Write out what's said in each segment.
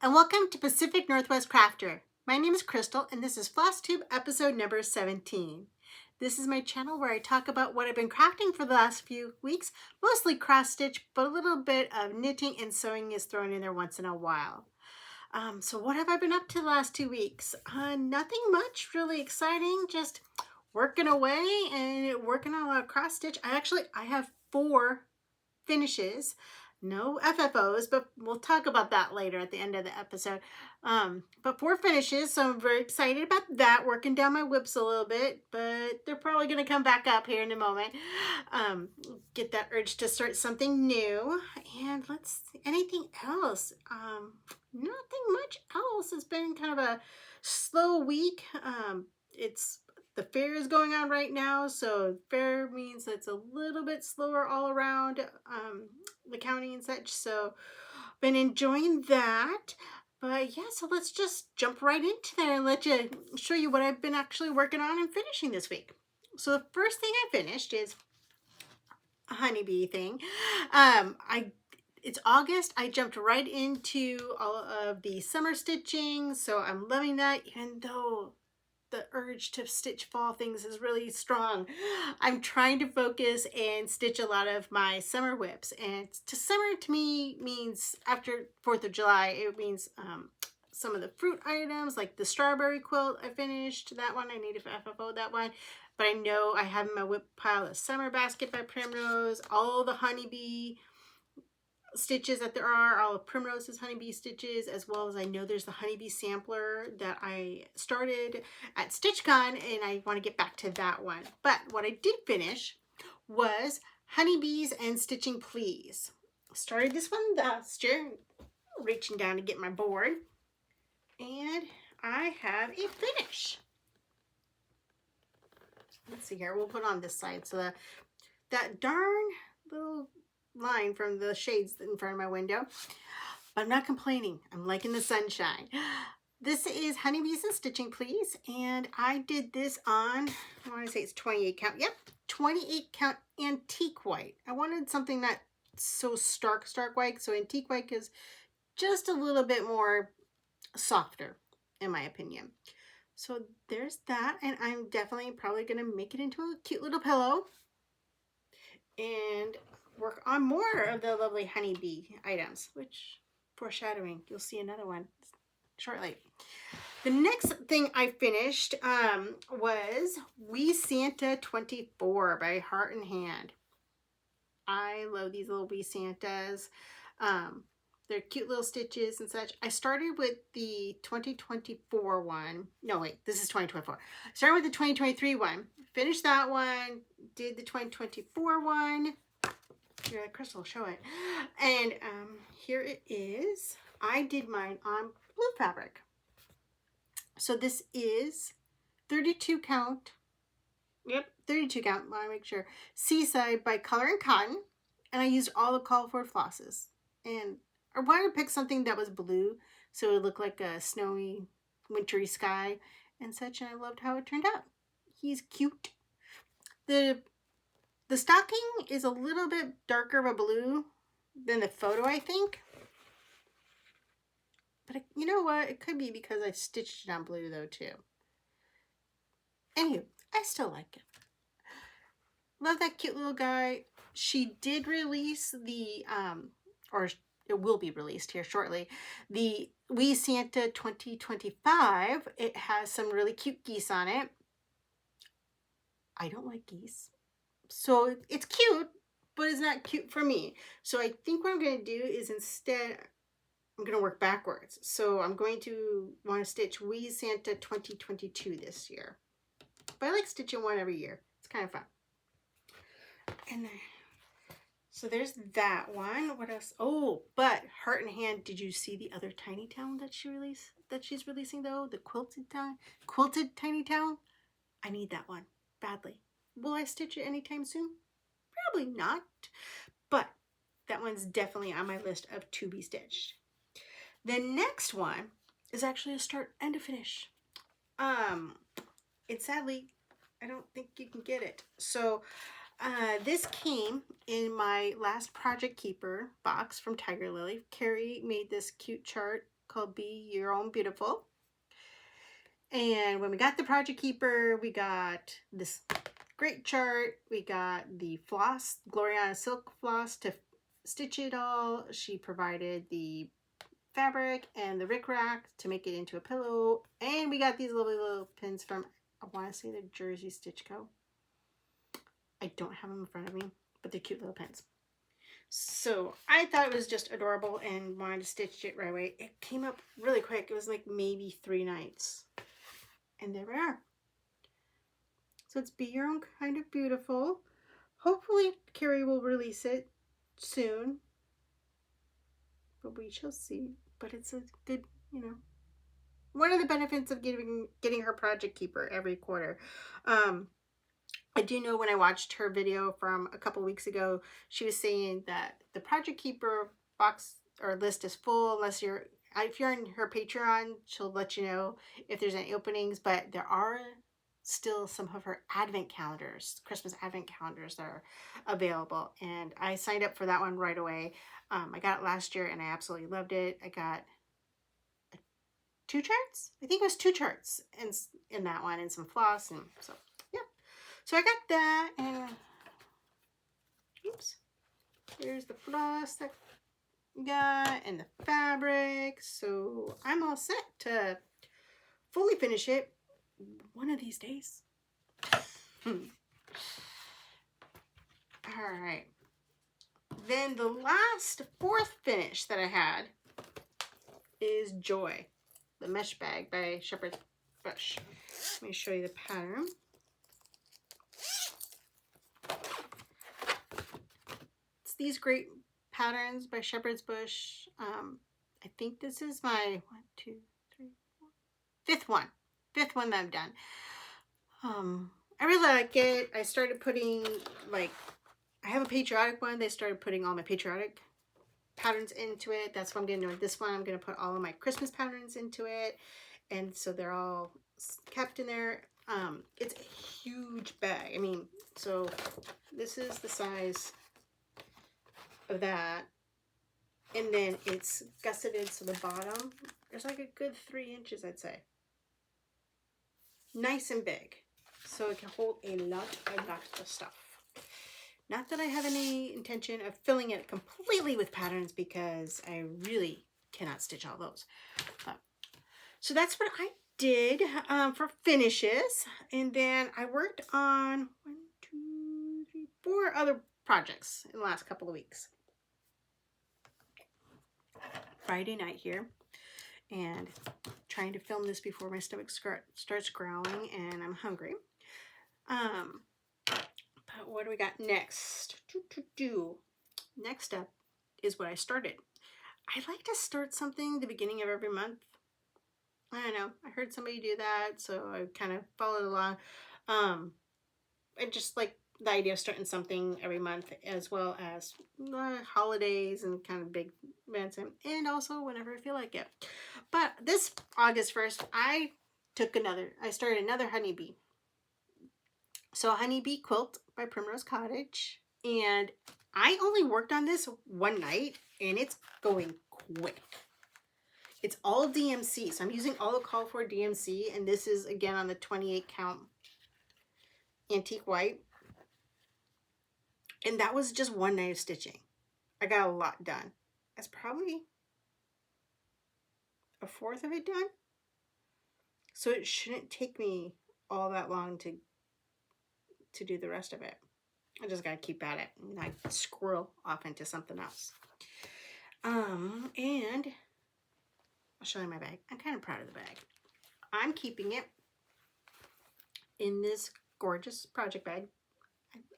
and welcome to Pacific Northwest Crafter. My name is Crystal and this is Flosstube episode number 17. This is my channel where I talk about what I've been crafting for the last few weeks, mostly cross stitch, but a little bit of knitting and sewing is thrown in there once in a while. So what have I been up to the last 2 weeks? Nothing much really exciting, just working away and working on a lot of cross stitch. I have 4 finishes, no FFOs, but we'll talk about that later at the end of the episode. But 4 finishes, so I'm very excited about that, working down my whips a little bit, but they're probably going to come back up here in a moment. Get that urge to start something new. And let's see, anything else? Nothing much else. It's been kind of a slow week. The fair is going on right now, so fair means it's a little bit slower all around the county and such, so been enjoying that. But yeah, so let's just jump right into there and show you what I've been actually working on and finishing this week. So the first thing I finished is a honeybee thing. It's August. I jumped right into all of the summer stitching, so I'm loving that, even though the urge to stitch fall things is really strong. I'm trying to focus and stitch a lot of my summer whips, and summer to me means after 4th of July. It means some of the fruit items like the strawberry quilt. I finished that one. I need to FFO that one, but I know I have in my whip pile a summer basket by Primrose, all the honeybee stitches that there are, all of Primrose's honeybee stitches, as well as I know there's the honeybee sampler that I started at StitchCon, and I want to get back to that one. But what I did finish was Honeybees and Stitching Please. Started this one last year, reaching down to get my board, and I have a finish. Let's see here, we'll put on this side so that darn little line from the shades in front of my window. But I'm not complaining. I'm liking the sunshine. This is Honeybees and Stitching Please, and I did this on, I want to say it's 28 count. Yep, 28 count antique white. I wanted something not so stark white, so antique white is just a little bit more softer in my opinion. So there's that, and I'm definitely probably going to make it into a cute little pillow and work on more of the lovely honeybee items, which, foreshadowing, you'll see another one shortly. The next thing I finished was Wee Santa 24 by Heart and Hand. I love these little Wee Santas. They're cute little stitches and such. I started with the 2024 one. No, wait, this is 2024. I started with the 2023 one. Finished that one. Did the 2024 one. Here, Crystal, show it. And here it is. I did mine on blue fabric. So this is 32 count. Yep, 32 count. I want to make sure. Seaside by Color and Cotton. And I used all the Colorworks flosses. And I wanted to pick something that was blue, so it would look like a snowy, wintry sky and such. And I loved how it turned out. He's cute. The stocking is a little bit darker of a blue than the photo, I think. But you know what? It could be because I stitched it on blue, though, too. Anyway, I still like it. Love that cute little guy. She did release the, or it will be released here shortly, the Wee Santa 2025. It has some really cute geese on it. I don't like geese. So it's cute, but it's not cute for me. So I think what I'm going to do is instead, I'm going to work backwards. So I'm going to want to stitch Wee Santa 2022 this year. But I like stitching one every year. It's kind of fun. And so there's that one. What else? Oh, but Heart and Hand, did you see the other Tiny Town that she's releasing though? The quilted Tiny Town? I need that one badly. Will I stitch it anytime soon? Probably not, but that one's definitely on my list of to be stitched. The next one is actually a start and a finish. It's sadly, I don't think you can get it. So this came in my last Project Keeper box from Tiger Lily. Carrie made this cute chart called Be Your Own Beautiful. And when we got the Project Keeper, we got this great chart. We got the floss, Gloriana silk floss to stitch it all. She provided the fabric and the rickrack to make it into a pillow. And we got these lovely little pins from, I want to say, the Jersey Stitch Co. I don't have them in front of me, but they're cute little pins. So I thought it was just adorable and wanted to stitch it right away. It came up really quick. It was like maybe 3 nights. And there we are. So it's Be Your Own Kind of Beautiful. Hopefully Carrie will release it soon. But we shall see. But it's a good, you know, one of the benefits of getting her Project Keeper every quarter. I do know when I watched her video from a couple weeks ago, she was saying that the Project Keeper box or list is full unless if you're in her Patreon, she'll let you know if there's any openings, but there are still some of her advent calendars, Christmas advent calendars that are available. And I signed up for that one right away. I got it last year and I absolutely loved it. I got 2 charts? I think it was 2 charts in that one and some floss, and so yeah. So I got that, and oops, here's the floss that we got and the fabric. So I'm all set to fully finish it one of these days. All right. Then the last 4th finish that I had is Joy, the mesh bag by Shepherd's Bush. Let me show you the pattern. It's these great patterns by Shepherd's Bush. I think this is my 5th one. 5th one that I've done. I really like it. I started putting, like, I have a patriotic one. They started putting all my patriotic patterns into it. That's what I'm going to do with this one. I'm going to put all of my Christmas patterns into it. And so they're all kept in there. It's a huge bag. I mean, so this is the size of that. And then it's gusseted, so the bottom, there's like a good 3 inches, I'd say. Nice and big. So it can hold a lot of stuff. Not that I have any intention of filling it completely with patterns because I really cannot stitch all those. So that's what I did for finishes. And then I worked on 4 other projects in the last couple of weeks. Friday night here, and trying to film this before my stomach starts growling and I'm hungry. But what do we got next? Next up is what I started. I like to start something the beginning of every month. I don't know. I heard somebody do that, so I kind of followed along. I just like the idea of starting something every month, as well as holidays and kind of big events, and also whenever I feel like it. But this August 1st, I started another honeybee. So Honeybee Quilt by Primrose Cottage, and I only worked on this one night, and it's going quick. It's all DMC, so I'm using all the call for DMC, and this is again on the 28 count antique white. And that was just one night of stitching. I got a lot done. That's probably 1/4 of it done. So it shouldn't take me all that long to do the rest of it. I just gotta keep at it and not squirrel off into something else. And I'll show you my bag. I'm kind of proud of the bag. I'm keeping it in this gorgeous project bag.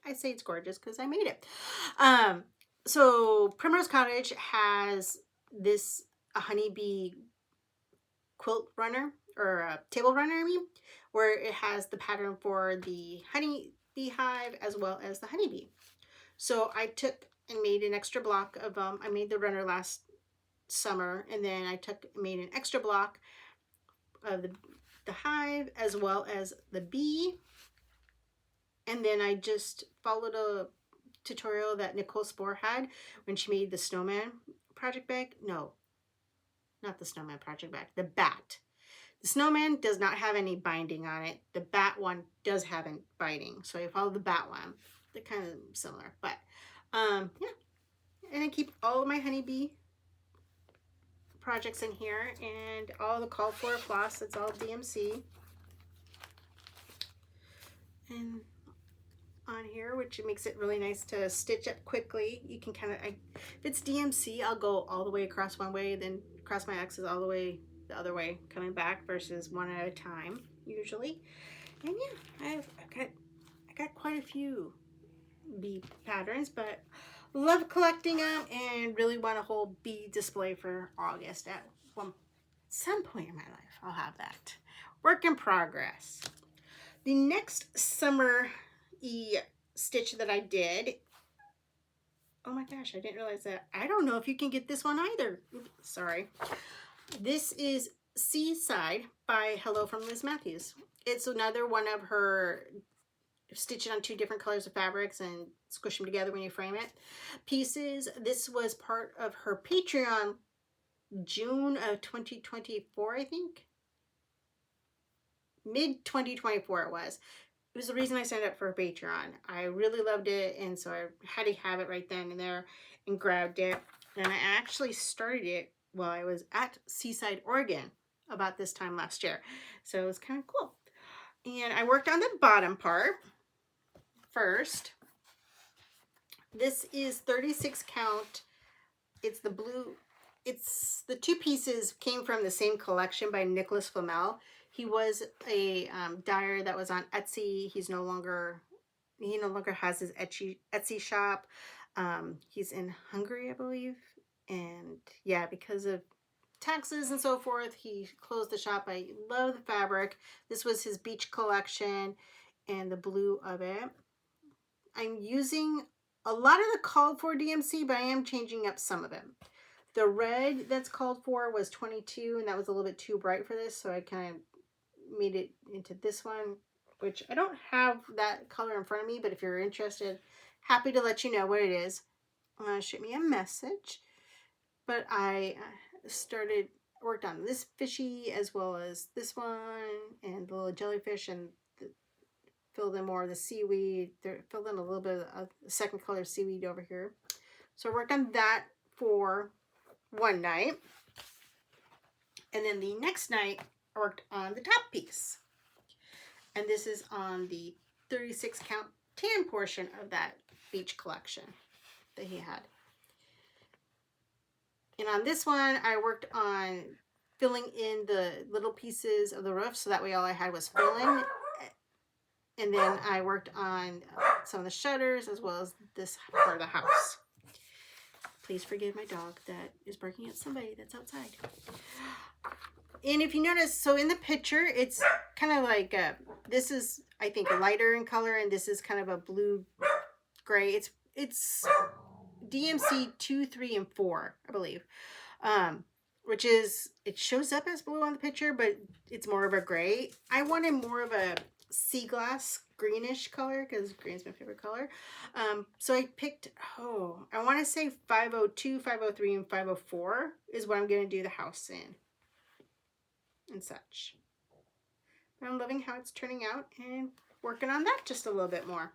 I say it's gorgeous because I made it. So Primrose Cottage has a honeybee quilt runner, or a table runner, I mean, where it has the pattern for the honey beehive as well as the honeybee. So I took and made an extra block of I made the runner last summer, and then I made an extra block of the hive as well as the bee. And then I just followed a tutorial that Nicole Spohr had when she made the snowman project bag. No, not the snowman project bag, the bat. The snowman does not have any binding on it. The bat one does have a binding. So I follow the bat one. They're kind of similar, but yeah. And I keep all of my honeybee projects in here and all the call for floss. It's all DMC. And on here, which makes it really nice to stitch up quickly. You can kind of, if it's DMC, I'll go all the way across one way, then cross my X's all the way the other way, coming back, versus one at a time usually. And yeah, I got quite a few bee patterns, but love collecting them and really want a whole bee display for August at some point in my life. I'll have that. Work in progress. The next summer stitch that I did, oh my gosh, I didn't realize that. I don't know if you can get this one either. Oops, sorry. This is Seaside by Hello from Liz Mathews. It's another one of her stitch it on 2 different colors of fabrics and squish them together when you frame it pieces. This was part of her Patreon June of 2024, I think. Mid 2024 it was. It was the reason I signed up for a Patreon. I really loved it, and so I had to have it right then and there and grabbed it. And I actually started it while I was at Seaside, Oregon about this time last year. So it was kind of cool. And I worked on the bottom part first. This is 36 count. It's the blue. It's the 2 pieces came from the same collection by Nicholas Flamel. He was a dyer that was on Etsy. He no longer has his Etsy shop. He's in Hungary, I believe. And yeah, because of taxes and so forth, he closed the shop. I love the fabric. This was his beach collection and the blue of it. I'm using a lot of the called for DMC, but I am changing up some of it. The red that's called for was 22, and that was a little bit too bright for this, so I kind of made it into this one, which I don't have that color in front of me, but if you're interested, happy to let you know what it is. Shoot me a message. But I worked on this fishy as well as this one, and the little jellyfish, and filled in more of the seaweed. Filled in a little bit of the second color of seaweed over here. So I worked on that for one night. And then the next night, I worked on the top piece. And this is on the 36 count tan portion of that beach collection that he had. And on this one, I worked on filling in the little pieces of the roof, so that way all I had was filling. And then I worked on some of the shutters as well as this part of the house. Please forgive my dog that is barking at somebody that's outside. And if you notice, so in the picture, it's kind of like, this is, I think, lighter in color, and this is kind of a blue gray. It's DMC 2, 3, and 4, I believe. Which is, it shows up as blue on the picture, but it's more of a gray. I wanted more of a sea glass greenish color because green's my favorite color. So I picked, I want to say 502, 503, and 504 is what I'm going to do the house in and such. But I'm loving how it's turning out and working on that just a little bit more.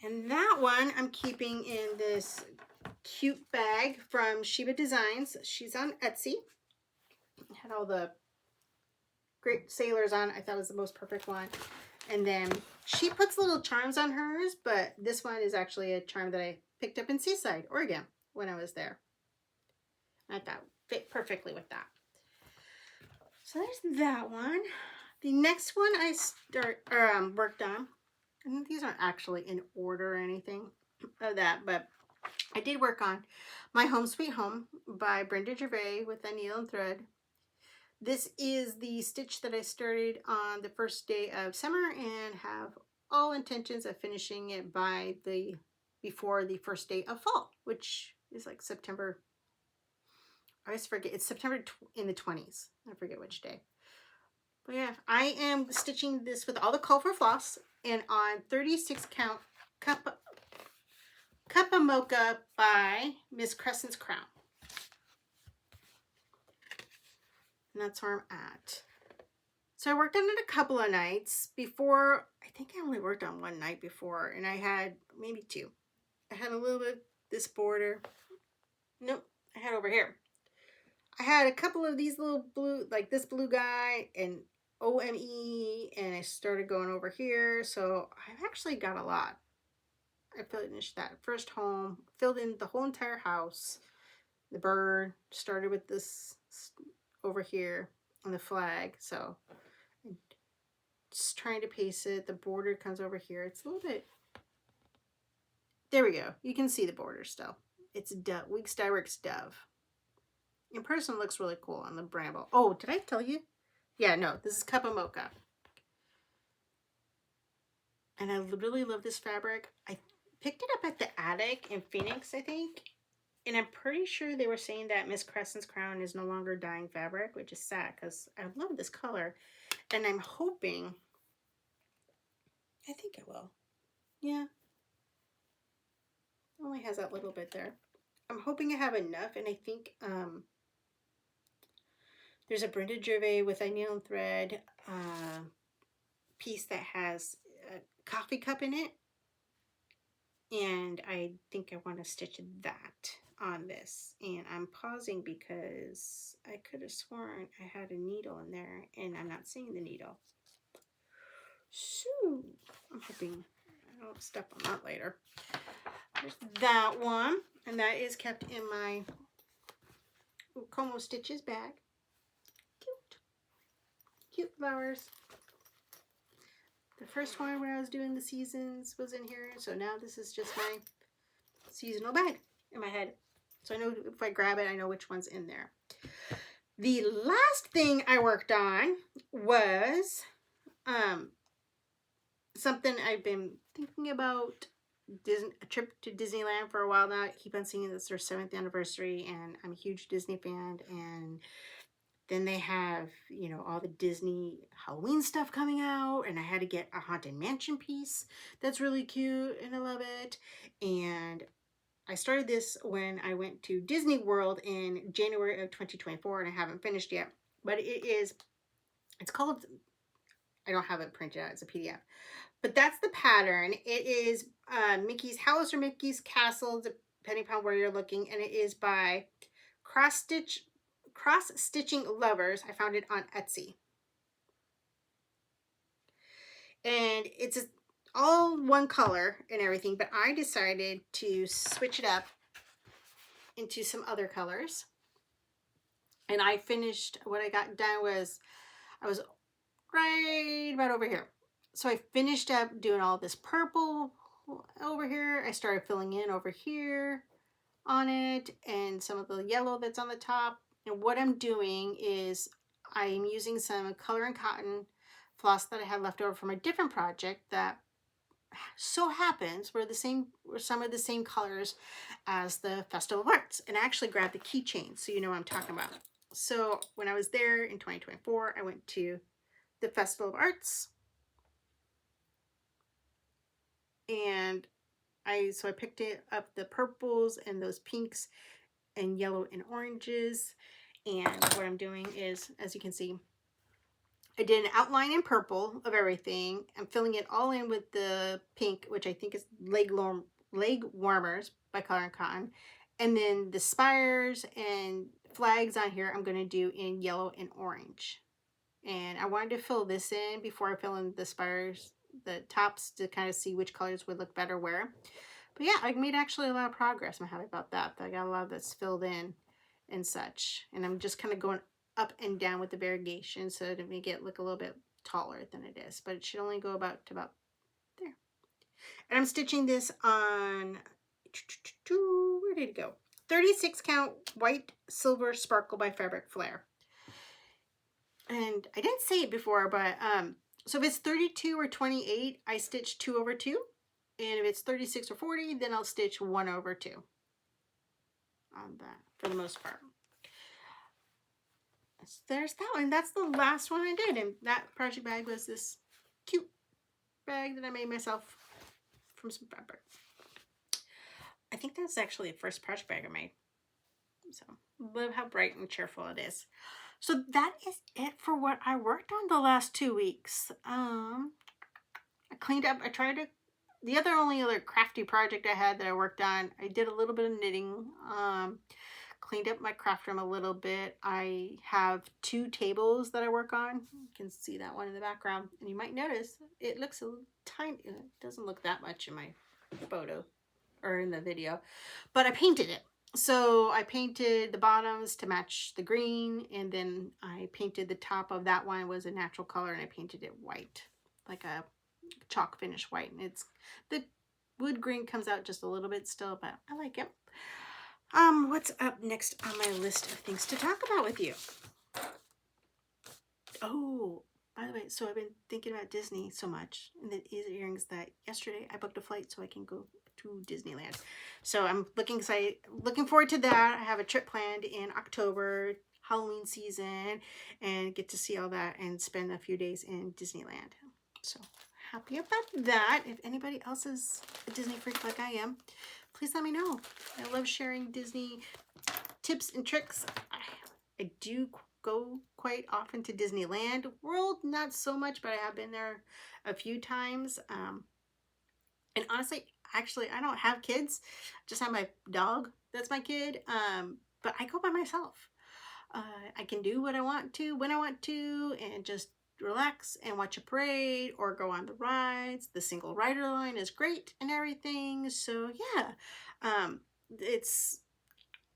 And that one I'm keeping in this cute bag from Shiba Designs. She's on Etsy. It had all the great sailors on. I thought it was the most perfect one. And then she puts little charms on hers, but this one is actually a charm that I picked up in Seaside, Oregon when I was there. I thought fit perfectly with that. So there's that one. The next one I worked on, and these aren't actually in order or anything of that, but I did work on My Home Sweet Home by Brenda Gervais with a needle and thread. This is the stitch that I started on the first day of summer and have all intentions of finishing it by before the first day of fall, which is like September. I always forget. It's September in the 20s. I forget which day. But yeah, I am stitching this with all the colorful floss and on 36 count Cuppa Mocha by Miss Crescent's Crowne. And that's where I'm at. So I worked on it a couple of nights before. I think I only worked on one night before, and I had maybe two. I had a little bit of this border. Nope, I had over here. I had a couple of these little blue, like this blue guy and OME, and I started going over here. So I've actually got a lot. I finished that first home, filled in the whole entire house. The bird started with this over here on the flag. So just trying to paste it. The border comes over here. It's a little bit. There we go. You can see the border still. It's Dove, Weeks Direct's Dove. In person, it looks really cool on the Bramble. Oh, did I tell you? Yeah, no, this is Cuppa Mocha. And I really love this fabric. I picked it up at the attic in Phoenix, I think. And I'm pretty sure they were saying that Miss Crescent's Crowne is no longer dyeing fabric, which is sad because I love this color. And I'm hoping, I think it will. Yeah. It only has that little bit there. I'm hoping I have enough, and I think there's a Brenda Gervais with a needle and thread piece that has a coffee cup in it. And I think I want to stitch that on this. And I'm pausing because I could have sworn I had a needle in there, and I'm not seeing the needle. So I'm hoping I don't step on that later. There's that one, and that is kept in my Como Stitches bag. Cute. Cute flowers. The first one where I was doing the seasons was in here, so now this is just my seasonal bag in my head. So I know if I grab it, I know which one's in there. The last thing I worked on was something I've been thinking about. A trip to Disneyland for a while now. I keep on seeing it's their 7th anniversary, and I'm a huge Disney fan. And then they have, you know, all the Disney Halloween stuff coming out, and I had to get a Haunted Mansion piece that's really cute, and I love it. And I started this when I went to Disney World in January of 2024, and I haven't finished yet. But it's called, I don't have it printed out, it's a PDF. But that's the pattern. It is Mickey's House or Mickey's Castle, depending upon where you're looking. And it is by Cross Stitching Lovers. I found it on Etsy. And it's all one color and everything. But I decided to switch it up into some other colors. And I finished, what I got done was, I was right about over here. So I finished up doing all this purple over here. I started filling in over here on it and some of the yellow that's on the top. And what I'm doing is I'm using some color and cotton floss that I had left over from a different project that so happens were some of the same colors as the Festival of Arts. And I actually grabbed the keychain, so you know what I'm talking about. So when I was there in 2024, I went to the Festival of Arts. And I picked up the purples and those pinks and yellow and oranges. And what I'm doing is, as you can see, I did an outline in purple of everything. I'm filling it all in with the pink, which I think is Leg Warmers by Color and Cotton. And then the spires and flags on here I'm going to do in yellow and orange. And I wanted to fill this in before I fill in the spires, the tops, to kind of see which colors would look better where. But yeah, I made actually a lot of progress. I'm happy about that. I got a lot of that's filled in and such. And I'm just kind of going up and down with the variegation so to make it look a little bit taller than it is. But it should only go about there. And I'm stitching this on, where did it go? 36 count white silver sparkle by Fabric Flair. And I didn't say it before, but so if it's 32 or 28, I stitch 2 over 2. And if it's 36 or 40, then I'll stitch 1 over 2 on that for the most part. So there's that one. That's the last one I did. And that project bag was this cute bag that I made myself from some fabric. I think that's actually the first project bag I made. So love how bright and cheerful it is. So that is it for what I worked on the last 2 weeks. I cleaned up. I tried to. The only other crafty project I had that I worked on, I did a little bit of knitting. Cleaned up my craft room a little bit. I have 2 tables that I work on. You can see that one in the background, and you might notice it looks a little tiny. It doesn't look that much in my photo or in the video, but I painted it. So I painted the bottoms to match the green, and then I painted the top of that one was a natural color, and I painted it white, like a chalk finish white. And it's the wood green comes out just a little bit still, but I like it. What's up next on my list of things to talk about with you? Oh, by the way, so I've been thinking about Disney so much, and the earrings that yesterday I booked a flight so I can go to Disneyland. So I'm looking forward to that. I have a trip planned in October, Halloween season, and get to see all that and spend a few days in Disneyland. So happy about that. If anybody else is a Disney freak like I am, please let me know. I love sharing Disney tips and tricks. I do go quite often to Disneyland World, not so much, but I have been there a few times. And honestly, actually, I don't have kids. I just have my dog. That's my kid. But I go by myself. I can do what I want to, when I want to, and just relax and watch a parade or go on the rides. The single rider line is great and everything. So yeah,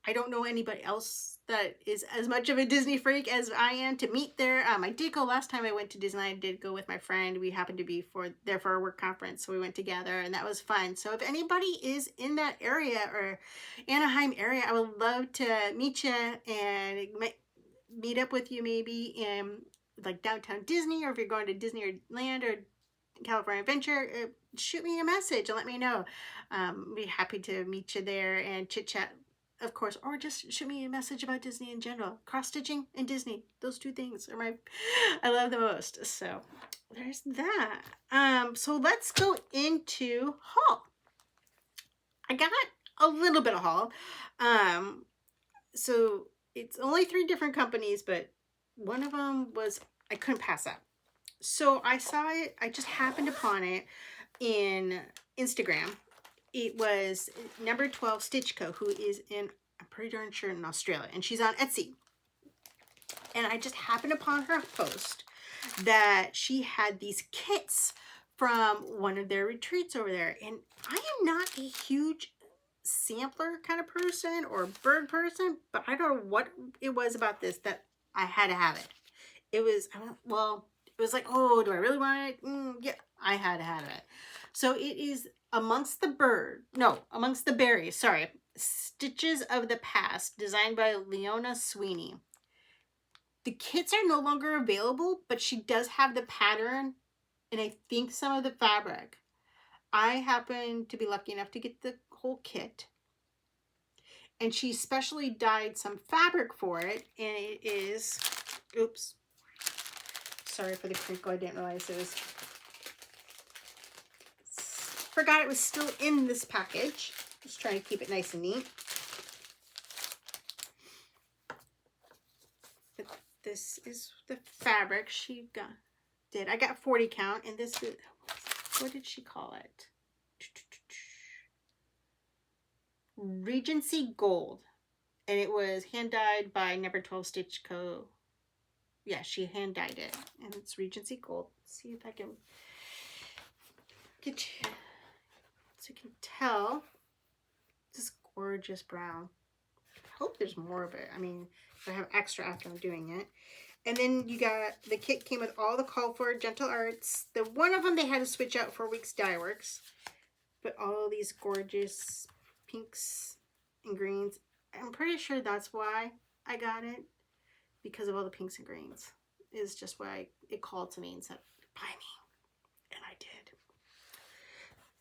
I don't know anybody else that is as much of a Disney freak as I am to meet there. I did go last time I went to Disneyland. I did go with my friend. We happened to be there for a work conference, so we went together, and that was fun. So if anybody is in that area or Anaheim area, I would love to meet you and meet up with you maybe in like downtown Disney, or if you're going to Disneyland or California Adventure, shoot me a message and let me know. Be happy to meet you there and chit chat, of course, or just shoot me a message about Disney in general. Cross-stitching and Disney, those 2 things are I love the most. So there's that. So let's go into haul. I got a little bit of haul. So it's only 3 different companies, but one of them was I couldn't pass up. So I saw it, I just happened upon it in Instagram. It was number 12 Stitch Co, who is I'm pretty darn sure in Australia, and she's on Etsy. And I just happened upon her post that she had these kits from one of their retreats over there. And I am not a huge sampler kind of person or bird person, but I don't know what it was about this that I had to have it. It was like, oh, do I really want it? Yeah, I had to have it. So it is Amongst the Berries, sorry. Stitches of the Past, designed by Leona Sweeney. The kits are no longer available, but she does have the pattern and I think some of the fabric. I happen to be lucky enough to get the whole kit. And she specially dyed some fabric for it, and it is, oops, sorry for the crinkle, I didn't realize it was, forgot it was still in this package. Just trying to keep it nice and neat. But this is the fabric she did. I got 40 count, and this is, what did she call it? Regency Gold. And it was hand dyed by Number 12 Stitch Co. Yeah, she hand dyed it. And it's Regency Gold. Let's see if I can get you so you can tell. This gorgeous brown. I hope there's more of it. I mean, if I have extra after I'm doing it. And then you got, the kit came with all the called for Gentle Arts. The one of them they had to switch out for Weeks Dye Works. But all these gorgeous pinks and greens. I'm pretty sure that's why I got it. Because of all the pinks and greens. Is just why it called to me and said, buy me. And I did.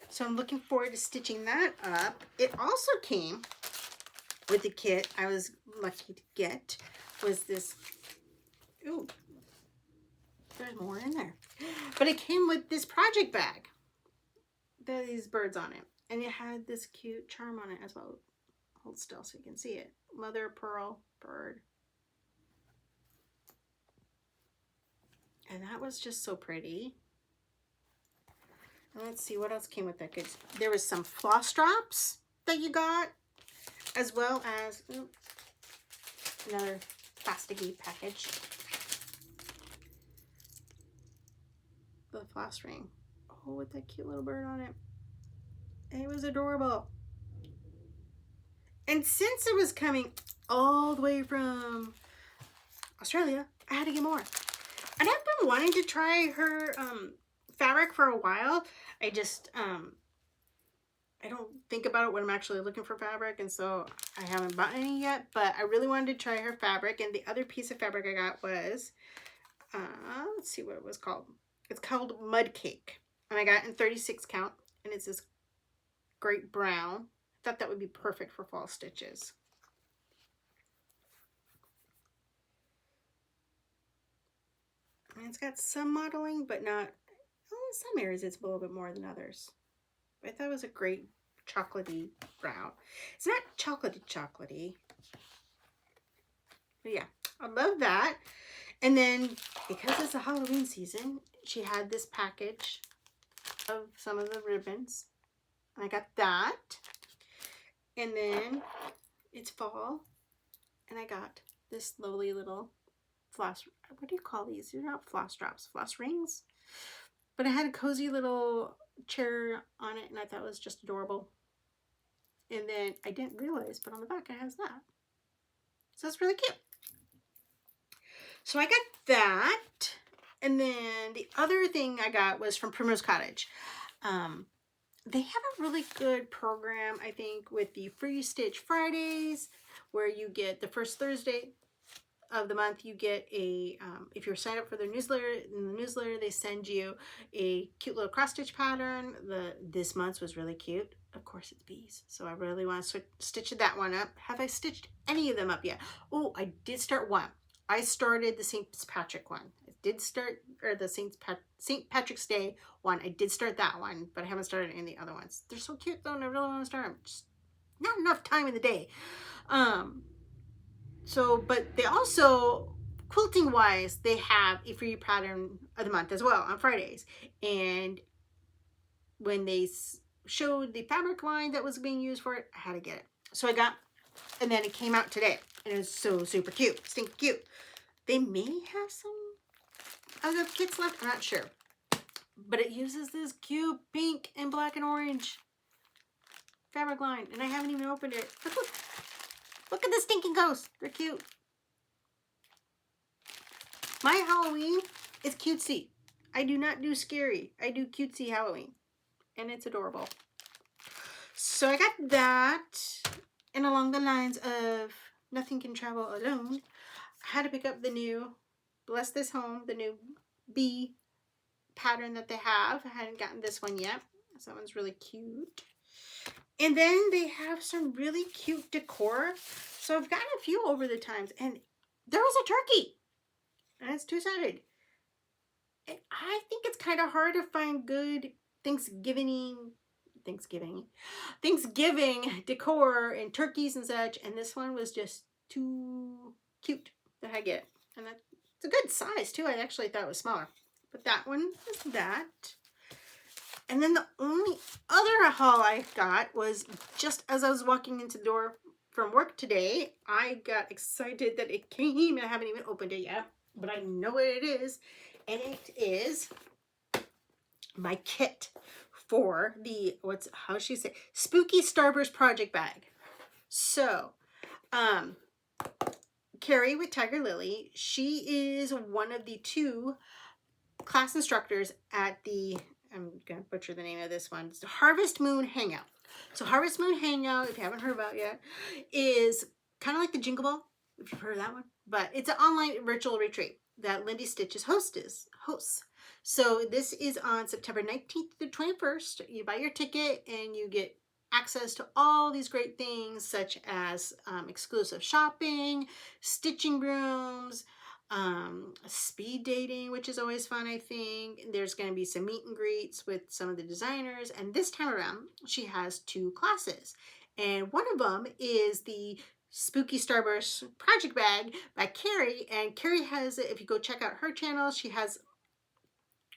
So I'm looking forward to stitching that up. It also came with the kit I was lucky to get. Was this, ooh, there's more in there. But it came with this project bag. There are these birds on it. And it had this cute charm on it as well. hold still so you can see it. Mother of pearl bird. And that was just so pretty. And let's see what else came with that good. There was some floss drops that you got, as well as another plasticky package. The floss ring. Oh, with that cute little bird on it. It was adorable. And since it was coming all the way from Australia, I had to get more. And I've been wanting to try her fabric for a while. I just, I don't think about it when I'm actually looking for fabric, and so I haven't bought any yet, but I really wanted to try her fabric. And the other piece of fabric I got was, let's see what it was called. It's called Mud Cake, and I got it in 36 count, and it's this great brown. I thought that would be perfect for fall stitches. And it's got some modeling, but not, well, in some areas it's a little bit more than others. But I thought it was a great chocolatey brown. It's not chocolatey. But yeah, I love that. And then, because it's a Halloween season, she had this package of some of the ribbons. And I got that. And then, it's fall. And I got this lovely little floss, what do you call these? They're not floss drops, floss rings. But it had a cozy little chair on it, and I thought it was just adorable. And then I didn't realize, but on the back it has that. So it's really cute. So I got that. And then the other thing I got was from Primrose Cottage. They have a really good program, I think, with the Free Stitch Fridays, where you get the first Thursday of the month, you get a, if you're signed up for their newsletter, in the newsletter they send you a cute little cross stitch pattern. This month's was really cute. Of course it's bees, so I really want to stitch that one up. Have I stitched any of them up yet? Oh, I did start one. I started the St. Patrick one. I did start, or the St. Patrick's Day one. I did start that one, but I haven't started any of the other ones. They're so cute though, and I really want to start them. Just not enough time in the day. So, but they also, quilting wise, they have a free pattern of the month as well on Fridays. And when they showed the fabric line that was being used for it, I had to get it. So I got, and then it came out today. And it was so super cute, stinky cute. They may have some other kits left, I'm not sure. But it uses this cute pink and black and orange fabric line. And I haven't even opened it. Look. Look at the stinking ghosts. They're cute. My Halloween is cutesy. I do not do scary. I do cutesy Halloween. And it's adorable. So I got that. And along the lines of Nothing Can Travel Alone, I had to pick up the new Bless This Home, the new bee pattern that they have. I hadn't gotten this one yet. So that one's really cute. And then they have some really cute decor. So I've gotten a few over the times. And there was a turkey. And it's two-sided. And I think it's kind of hard to find good Thanksgiving decor and turkeys and such. And this one was just too cute that I get. And it's a good size too. I actually thought it was smaller. But that one is that. And then the only other haul I got was just as I was walking into the door from work today, I got excited that it came, and I haven't even opened it yet, but I know what it is. And it is my kit for the, how should you say, Spooky Starburst project bag. So, Carrie with Tiger Lily, she is one of the 2 class instructors at the, I'm going to butcher the name of this one. It's the Harvest Moon Hangout. So Harvest Moon Hangout, if you haven't heard about it yet, is kind of like the Jingle Ball, if you've heard of that one. But it's an online virtual retreat that Lindy Stitches hosts. So this is on September 19th to 21st. You buy your ticket and you get access to all these great things such as exclusive shopping, stitching rooms, speed dating, which is always fun, I think. There's going to be some meet and greets with some of the designers, and this time around she has 2 classes, And one of them is the Spooky Starburst project bag by Carrie. And Carrie has it, if you go check out her channel, she has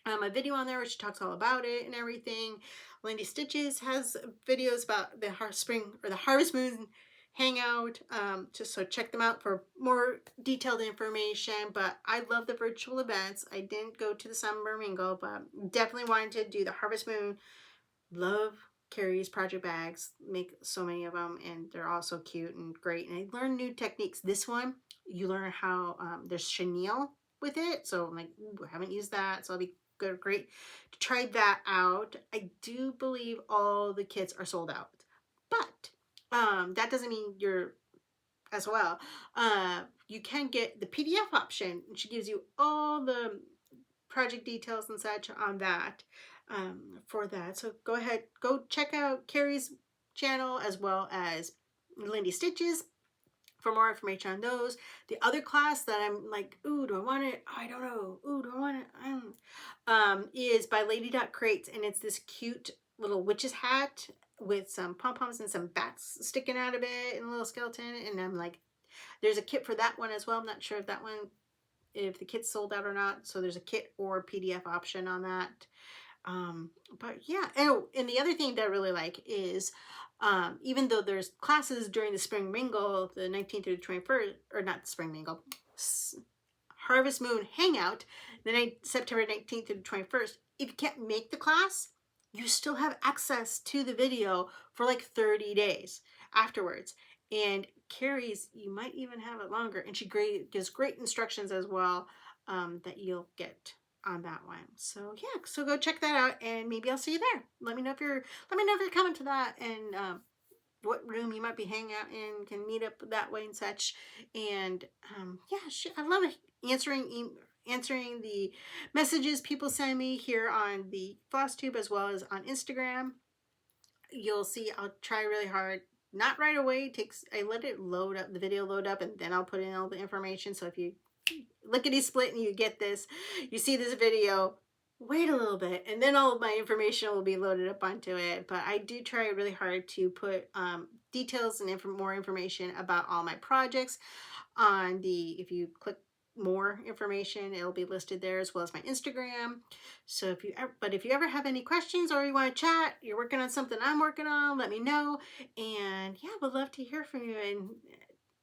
a video on there where she talks all about it and everything. Lindy Stitches has videos about the spring or the Harvest Moon hangout. Just so check them out for more detailed information. But I love the virtual events. I didn't go to the Summer Mingle, but definitely wanted to do the Harvest Moon. Love Carrie's project bags. Make so many of them, and they're all so cute and great. And I learned new techniques. This one, you learn how there's chenille with it. So I'm like, ooh, I haven't used that, so I'll be good, great to try that out. I do believe all the kits are sold out, but that doesn't mean you're as well. You can get the PDF option, and she gives you all the project details and such on that for that. So go ahead, go check out Carrie's channel as well as Lindy Stitches for more information on those. The other class that I'm like, ooh, do I want it? I don't know. Ooh, do I want it? Is by Lady Dot Crates, and it's this cute little witch's hat with some pom-poms and some bats sticking out of it and a little skeleton. And I'm like, there's a kit for that one as well. I'm not sure if that one, if the kit's sold out or not. So there's a kit or PDF option on that. But yeah. Oh, and the other thing that I really like is even though there's classes during the Spring Mingle, the 19th through the 21st, or not the Spring Mingle, Harvest Moon Hangout, September 19th to the 21st, if you can't make the class, you still have access to the video for like 30 days afterwards. And Carrie's, you might even have it longer. And she gives great instructions as well that you'll get on that one. So yeah, so go check that out, and maybe I'll see you there. Let me know if you're coming to that, and what room you might be hanging out in, can meet up that way and such. And yeah, I love answering the messages people send me here on the Flosstube as well as on Instagram. You'll see I'll try really hard, not right away. I let it load up, the video load up, and then I'll put in all the information. So if you lickety split and you get this, you see this video, wait a little bit, and then all of my information will be loaded up onto it. But I do try really hard to put details and more information about all my projects on if you click more information, it'll be listed there, as well as my Instagram. So if you ever have any questions or you want to chat, you're working on something I'm working on, let me know. And yeah, would love to hear from you and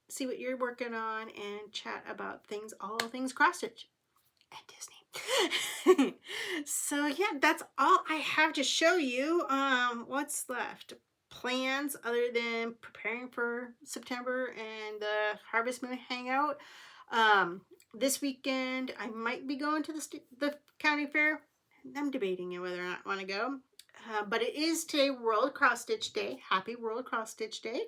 see what you're working on and chat about all things cross stitch and Disney. So yeah, that's all I have to show you. What's left? Plans other than preparing for September and the Harvest Moon Hangout. This weekend I might be going to the county fair. I'm debating whether or not I want to go. But it is today World Cross Stitch Day. Happy World Cross Stitch Day.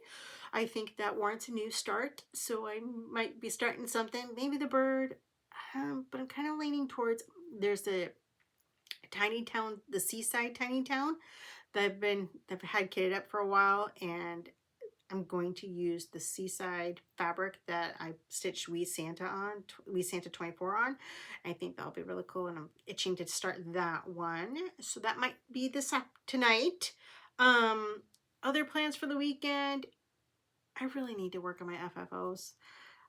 I think that warrants a new start, so I might be starting something. Maybe the bird, but I'm kind of leaning towards, there's a tiny town, the Seaside tiny town that I've had kitted up for a while, and I'm going to use the Seaside fabric that I stitched Wee Santa 24 on. I think that'll be really cool, and I'm itching to start that one. So that might be tonight. Other plans for the weekend, I really need to work on my FFOs.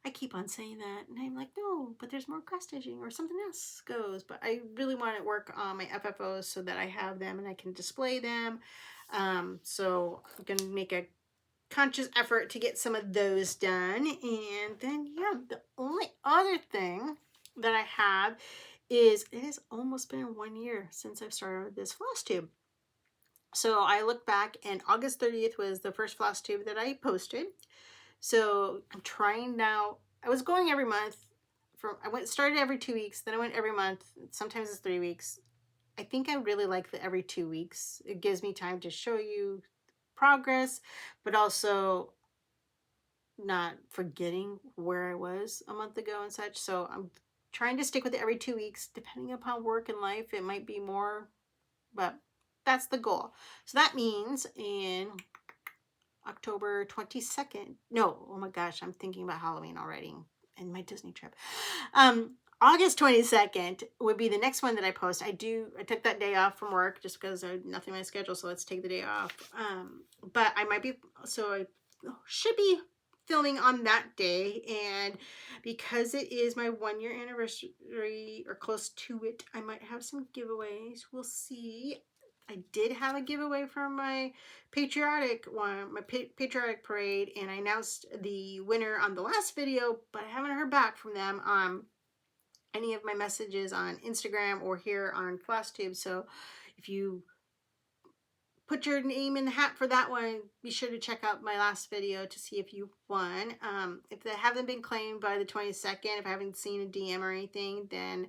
I keep on saying that, and I'm like, no, but there's more cross stitching or something else goes. But I really want to work on my FFOs so that I have them and I can display them. So I'm going to make a conscious effort to get some of those done. And then, yeah, the only other thing that I have is it has almost been 1 year since I've started this Flosstube. So I look back, and August 30th was the first Flosstube that I posted. So I'm trying now. I was going every month. Started every 2 weeks, then I went every month. Sometimes it's 3 weeks. I think I really like the every 2 weeks. It gives me time to show you progress, but also not forgetting where I was a month ago and such. So I'm trying to stick with it every 2 weeks. Depending upon work and life, it might be more, but that's the goal. So that means in October 22nd. No, oh my gosh, I'm thinking about Halloween already and my Disney trip. August 22nd would be the next one that I post. I took that day off from work just because I had nothing on my schedule, so let's take the day off. But I might be, so I should be filming on that day, and because it is my 1-year anniversary or close to it, I might have some giveaways. We'll see. I did have a giveaway for my patriotic one, my patriotic parade, and I announced the winner on the last video, but I haven't heard back from them on any of my messages on Instagram or here on Flosstube. So if you put your name in the hat for that one, be sure to check out my last video to see if you won. If they haven't been claimed by the 22nd, if I haven't seen a DM or anything, then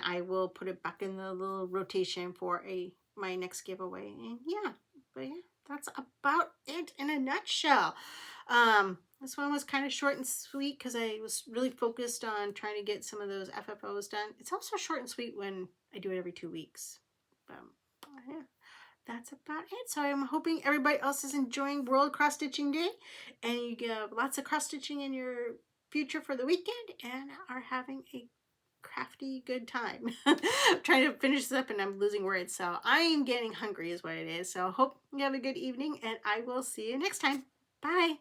I will put it back in the little rotation for my next giveaway. And yeah, but yeah, that's about it in a nutshell. This one was kind of short and sweet because I was really focused on trying to get some of those FFOs done. It's also short and sweet when I do it every 2 weeks. Yeah, that's about it. So I'm hoping everybody else is enjoying World Cross Stitching Day, and you get lots of cross stitching in your future for the weekend and are having a crafty good time. I'm trying to finish this up and I'm losing words, so I am getting hungry is what it is. So hope you have a good evening, and I will see you next time. Bye.